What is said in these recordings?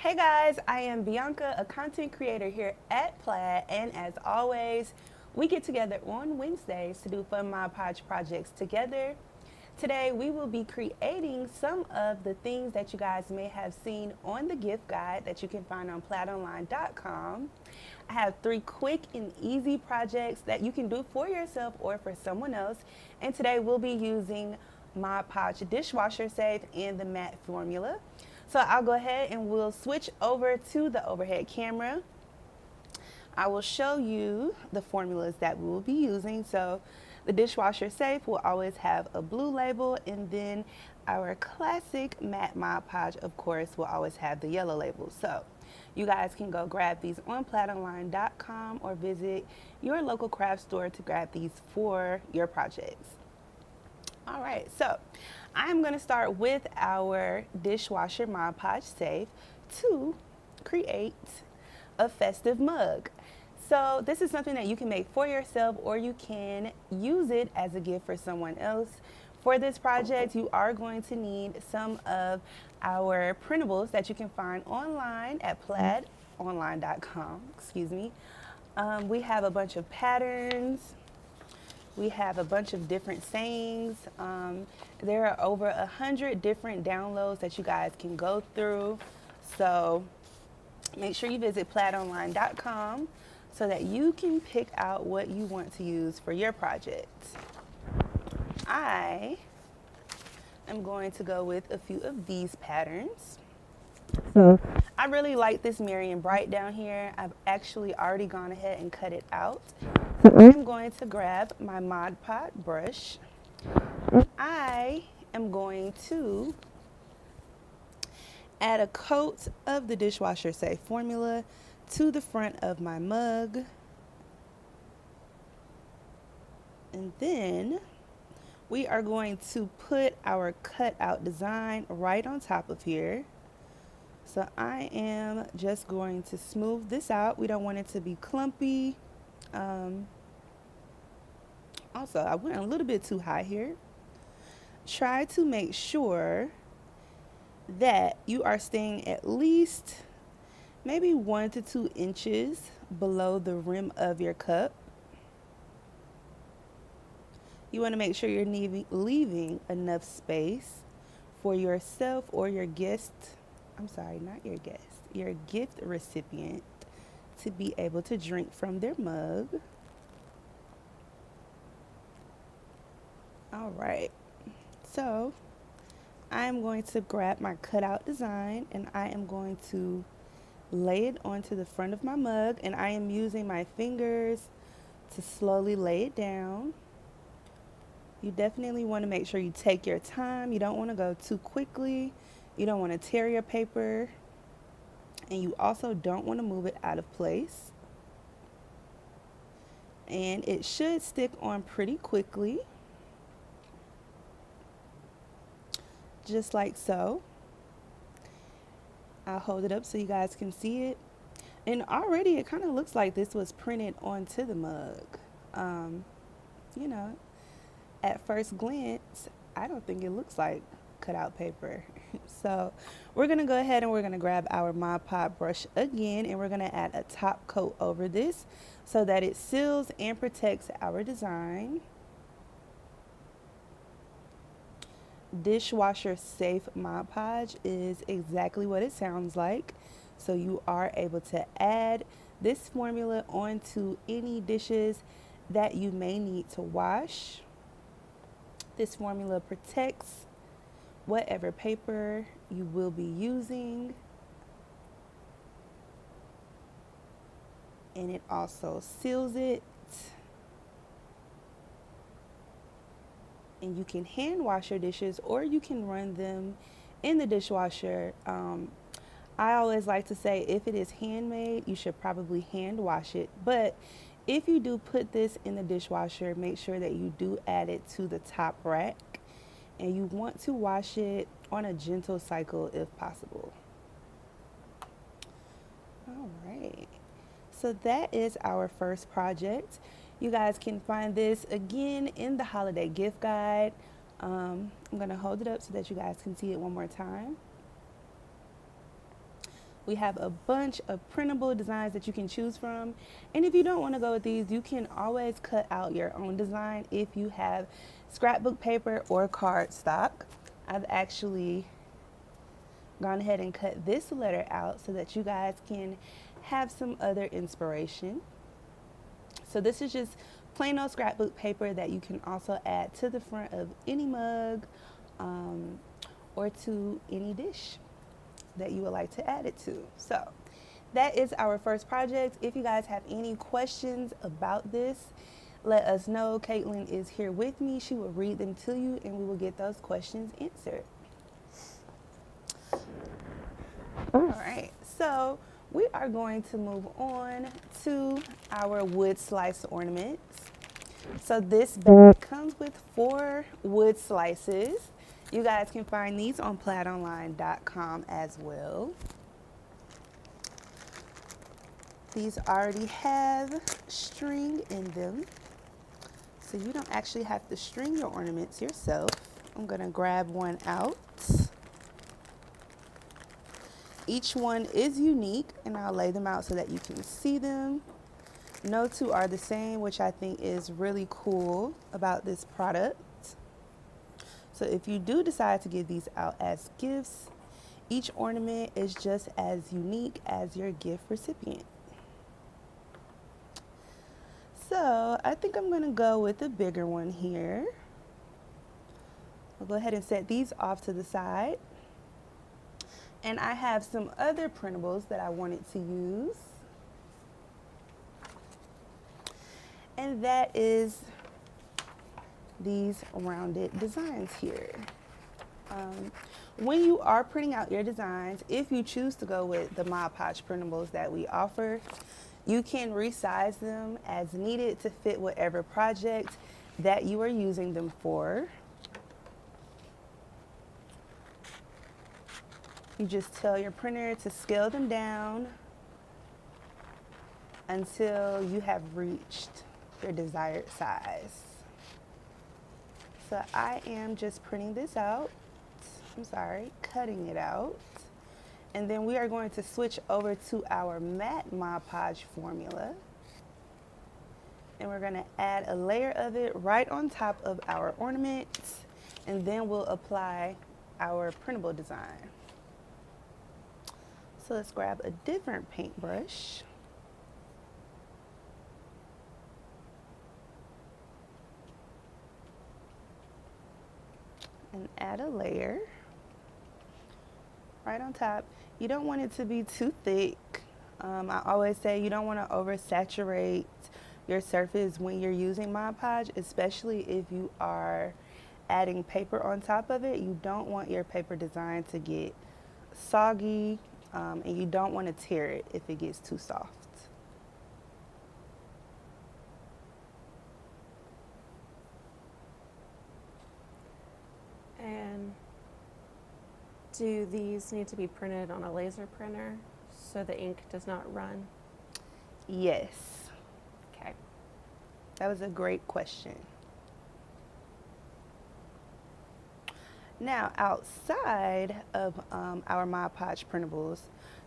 Hey guys, I am Bianca, a content creator here at Plaid, and as always, we get together on Wednesdays to do fun Mod Podge projects together. Today, we will be creating some of the things that you guys may have seen on the gift guide that you can find on plaidonline.com. I have 3 quick and easy projects that you can do for yourself or for someone else, and today we'll be using Mod Podge dishwasher safe and the matte formula. So I'll go ahead and we'll switch over to the overhead camera. I will show you the formulas that we will be using. So the dishwasher safe will always have a blue label, and then our classic matte Mod Podge, of course, will always have the yellow label. So you guys can go grab these on plaidonline.com or visit your local craft store to grab these for your projects. All right, so I'm going to start with our dishwasher Mod Podge safe to create a festive mug. So this is something that you can make for yourself, or you can use it as a gift for someone else. For this project, you are going to need some of our printables that you can find online at plaidonline.com. Excuse me. We have a bunch of patterns. We have a bunch of different sayings. There are over 100 different downloads that you guys can go through. So make sure you visit plaidonline.com so that you can pick out what you want to use for your project. I am going to go with a few of these patterns. So I really like this Marion Bright down here. I've actually already gone ahead and cut it out. So I'm going to grab my Mod Podge brush. I am going to add a coat of the dishwasher safe formula to the front of my mug. And then we are going to put our cutout design right on top of here. So I am just going to smooth this out. We don't want it to be clumpy. Also, I went a little bit too high here. Try to make sure that you are staying at least maybe 1 to 2 inches below the rim of your cup. You want to make sure you're leaving enough space for yourself or your guest. I'm sorry, not your guest, your gift recipient to be able to drink from their mug. All right, so I'm going to grab my cutout design and I am going to lay it onto the front of my mug, and I am using my fingers to slowly lay it down. You definitely want to make sure you take your time. You don't want to go too quickly. You don't want to tear your paper, and you also don't want to move it out of place. And it should stick on pretty quickly, just like so. I'll hold it up so you guys can see it. And already it kind of looks like this was printed onto the mug. You know, at first glance, I don't think it looks like cutout paper. So we're gonna go ahead and we're gonna grab our Mod Podge brush again, and we're gonna add a top coat over this so that it seals and protects our design. Dishwasher safe Mod Podge is exactly what it sounds like. So you are able to add this formula onto any dishes that you may need to wash. This formula protects whatever paper you will be using, and it also seals it. And you can hand wash your dishes, or you can run them in the dishwasher. I always like to say, if it is handmade, you should probably hand wash it. But if you do put this in the dishwasher, make sure that you do add it to the top rack, and you want to wash it on a gentle cycle if possible. All right, so that is our first project. You guys can find this again in the holiday gift guide. I'm gonna hold it up so that you guys can see it one more time. We have a bunch of printable designs that you can choose from. And if you don't want to go with these, you can always cut out your own design if you have scrapbook paper or cardstock. I've actually gone ahead and cut this letter out so that you guys can have some other inspiration. So this is just plain old scrapbook paper that you can also add to the front of any mug or to any dish that you would like to add it to. So that is our first project. If you guys have any questions about this, let us know. Caitlin is here with me. She will read them to you and we will get those questions answered. All right, so we are going to move on to our wood slice ornaments. So this bag comes with 4 wood slices. You guys can find these on plaidonline.com as well. These already have string in them, so you don't actually have to string your ornaments yourself. I'm gonna grab one out. Each one is unique, and I'll lay them out so that you can see them. No two are the same, which I think is really cool about this product. So if you do decide to give these out as gifts, each ornament is just as unique as your gift recipient. So I think I'm gonna go with the bigger one here. I'll go ahead and set these off to the side. And I have some other printables that I wanted to use. And that is these rounded designs here. When you are printing out your designs, if you choose to go with the Mod Podge printables that we offer, you can resize them as needed to fit whatever project that you are using them for. You just tell your printer to scale them down until you have reached your desired size. So I am just printing this out. Cutting it out. And then we are going to switch over to our matte Mod Podge formula. And we're gonna add a layer of it right on top of our ornaments. And then we'll apply our printable design. So let's grab a different paintbrush. And add a layer right on top. You don't want it to be too thick. I always say you don't want to oversaturate your surface when you're using Mod Podge, especially if you are adding paper on top of it. You don't want your paper design to get soggy, and you don't want to tear it if it gets too soft. And do these need to be printed on a laser printer so the ink does not run? Yes. Okay. That was a great question. Now, outside of our Mod Podge printables,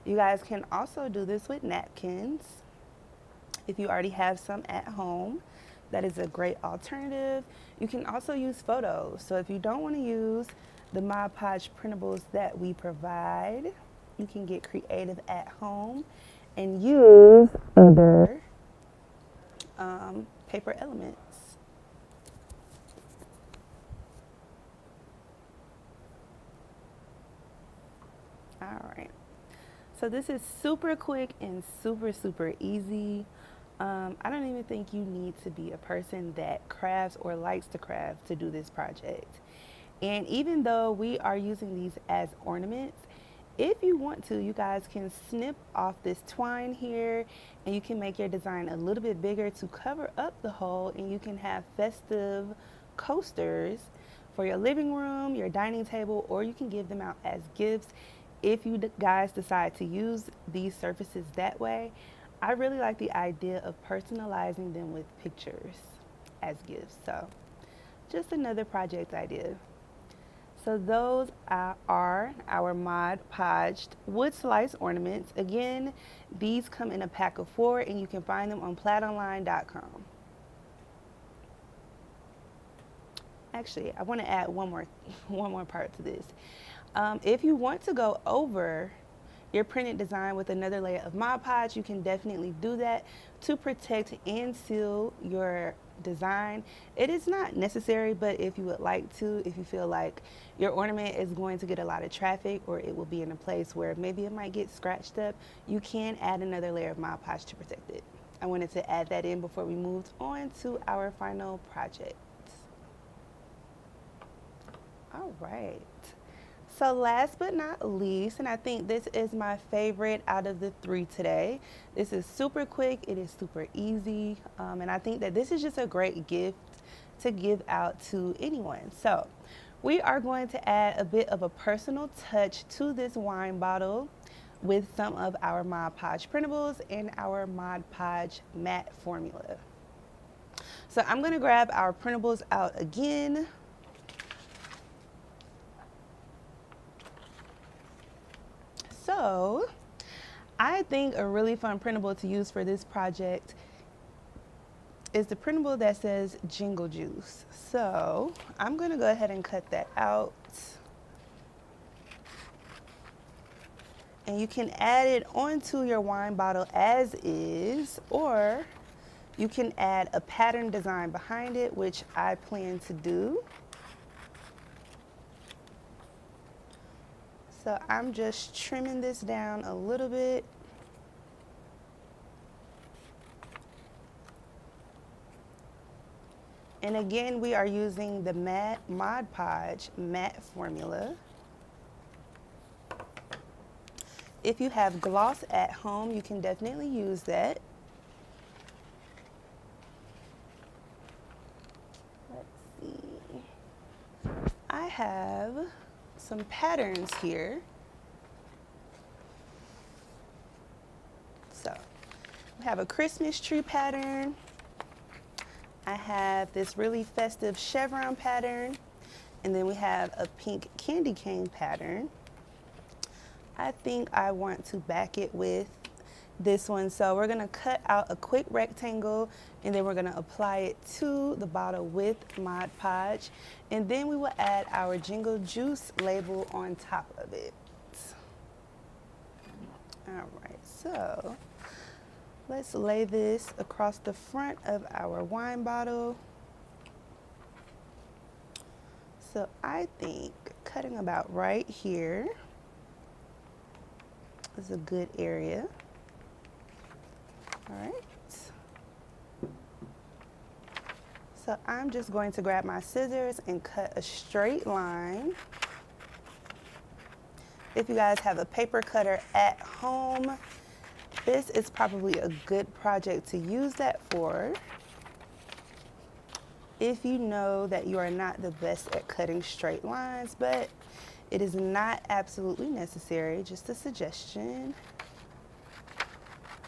you guys can also do this with napkins. If you already have some at home, that is a great alternative. You can also use photos. So if you don't want to use the Mod Podge printables that we provide, you can get creative at home and use other paper elements. All right, so this is super quick and super easy. I don't even think you need to be a person that crafts or likes to craft to do this project. And even though we are using these as ornaments, if you want to, you guys can snip off this twine here and you can make your design a little bit bigger to cover up the hole, and you can have festive coasters for your living room, your dining table, or you can give them out as gifts if you guys decide to use these surfaces that way. I really like the idea of personalizing them with pictures as gifts. So just another project idea. So those are our Mod Podge wood slice ornaments. Again, these come in a pack of 4 and you can find them on platonline.com. Actually, I want to add one more part to this. If you want to go over your printed design with another layer of Mod Podge, you can definitely do that to protect and seal your design. It is not necessary, but if you would like to, if you feel like your ornament is going to get a lot of traffic or it will be in a place where maybe it might get scratched up, you can add another layer of Mod Podge to protect it. I wanted to add that in before we moved on to our final project. All right. So last but not least, and I think this is my favorite out of the 3 today. This is super quick, it is super easy, and I think that this is just a great gift to give out to anyone. So we are going to add a bit of a personal touch to this wine bottle with some of our Mod Podge printables and our Mod Podge matte formula. So I'm gonna grab our printables out again. So I think a really fun printable to use for this project is the printable that says Jingle Juice. So I'm gonna go ahead and cut that out. And you can add it onto your wine bottle as is, or you can add a pattern design behind it, which I plan to do. So I'm just trimming this down a little bit. And again, we are using the Mod Podge matte formula. If you have gloss at home, you can definitely use that. Let's see. I have some patterns here. So we have a Christmas tree pattern. I have this really festive chevron pattern, and then we have a pink candy cane pattern. I think I want to back it with this one. So we're gonna cut out a quick rectangle and then we're gonna apply it to the bottle with Mod Podge. And then we will add our Jingle Juice label on top of it. All right, so let's lay this across the front of our wine bottle. So I think cutting about right here is a good area. All right. So I'm just going to grab my scissors and cut a straight line. If you guys have a paper cutter at home, this is probably a good project to use that for. If you know that you are not the best at cutting straight lines, but it is not absolutely necessary, just a suggestion.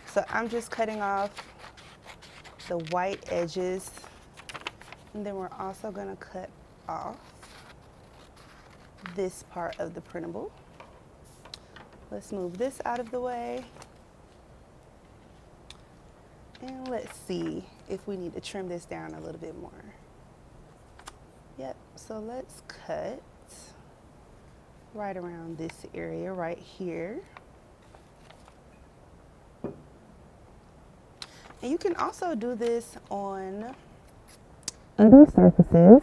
So I'm just cutting off the white edges, and then we're also gonna cut off this part of the printable. Let's move this out of the way. And let's see if we need to trim this down a little bit more. Yep, so let's cut right around this area right here. And you can also do this on other surfaces.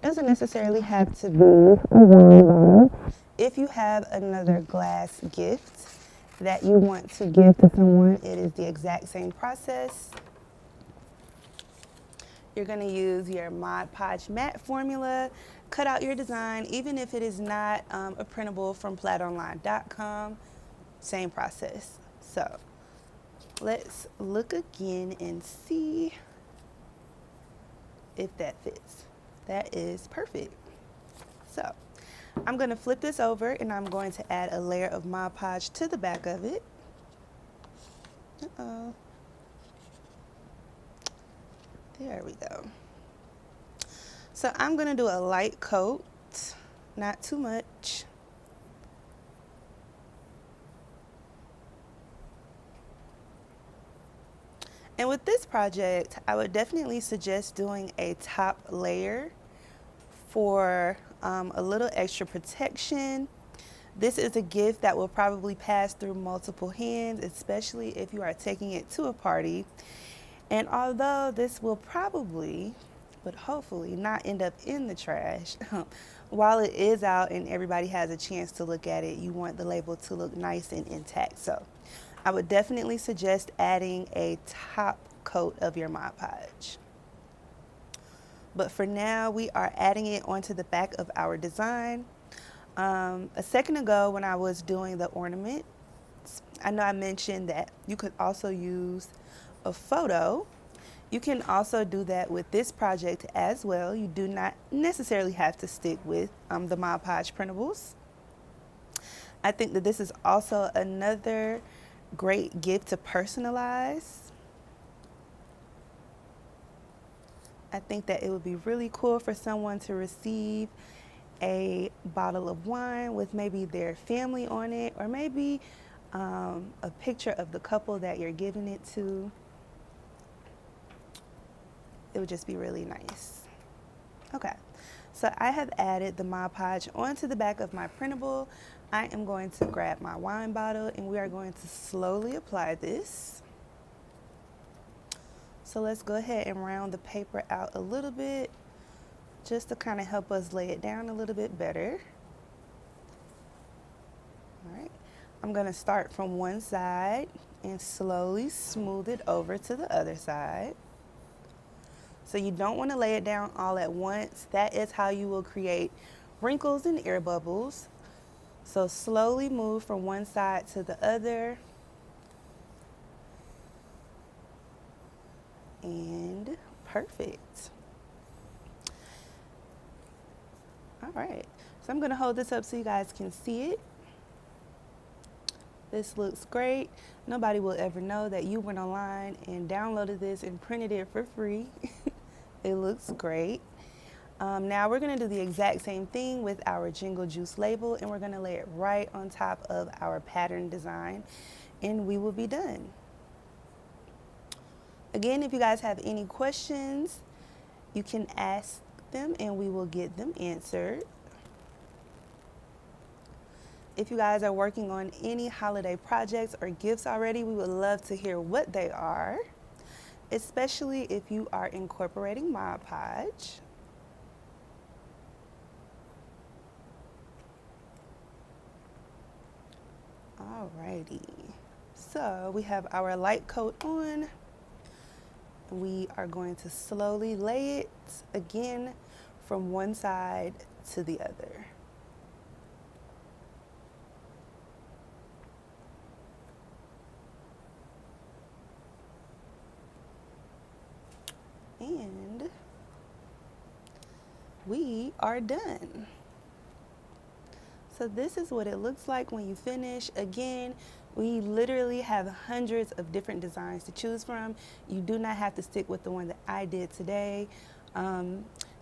Doesn't necessarily have to be a wine bottle. If you have another glass gift that you want to give to someone, it is the exact same process. You're gonna use your Mod Podge matte formula, cut out your design, even if it is not a printable from platonline.com, same process. So let's look again and see if that fits. That is perfect. So I'm gonna flip this over and I'm going to add a layer of Mod Podge to the back of it. Uh-oh. There we go. So I'm gonna do a light coat not too much. And with this project, I would definitely suggest doing a top layer for a little extra protection. This is a gift that will probably pass through multiple hands, especially if you are taking it to a party. And although this will probably, but hopefully not end up in the trash, while it is out and everybody has a chance to look at it, you want the label to look nice and intact. So I would definitely suggest adding a top coat of your Mod Podge. But for now, we are adding it onto the back of our design. A second ago when I was doing the ornaments, I know I mentioned that you could also use a photo. You can also do that with this project as well. You do not necessarily have to stick with the Mod Podge printables. I think that this is also another great gift to personalize. I think that it would be really cool for someone to receive a bottle of wine with maybe their family on it, or maybe a picture of the couple that you're giving it to. It would just be really nice. Okay, so I have added the Mod Podge onto the back of my printable. I am going to grab my wine bottle and we are going to slowly apply this. So let's go ahead and round the paper out a little bit just to kind of help us lay it down a little bit better. All right, I'm going to start from one side and slowly smooth it over to the other side. So you don't want to lay it down all at once. That is how you will create wrinkles and air bubbles. So slowly move from one side to the other. And perfect. All right, so I'm gonna hold this up so you guys can see it. This looks great. Nobody will ever know that you went online and downloaded this and printed it for free. It looks great. Now we're gonna do the exact same thing with our Jingle Juice label, and we're gonna lay it right on top of our pattern design, and we will be done. Again, if you guys have any questions, you can ask them and we will get them answered. If you guys are working on any holiday projects or gifts already, we would love to hear what they are, especially if you are incorporating Mod Podge. Alrighty, so we have our light coat on. We are going to slowly lay it again from one side to the other. And we are done. So this is what it looks like when you finish. Again, we literally have hundreds of different designs to choose from. You do not have to stick with the one that I did today.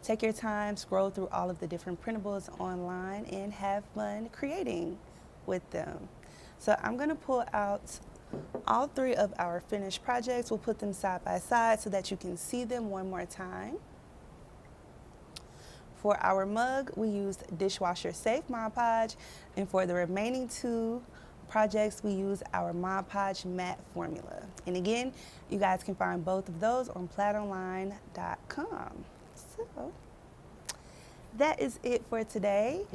Take your time, scroll through all of the different printables online and have fun creating with them. So I'm gonna pull out all three of our finished projects. We'll put them side by side so that you can see them one more time. For our mug, we used dishwasher safe Mod Podge, and for the remaining two projects, we use our Mod Podge matte formula. And again, you guys can find both of those on plaidonline.com. So that is it for today.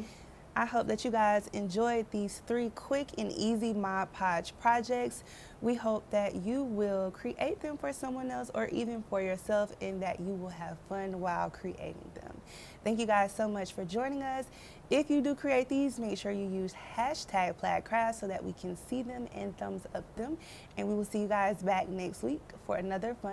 I hope that you guys enjoyed these 3 quick and easy Mod Podge projects. We hope that you will create them for someone else or even for yourself, and that you will have fun while creating them. Thank you guys so much for joining us. If you do create these, make sure you use hashtag #PlaidCrafts so that we can see them and thumbs up them. And we will see you guys back next week for another fun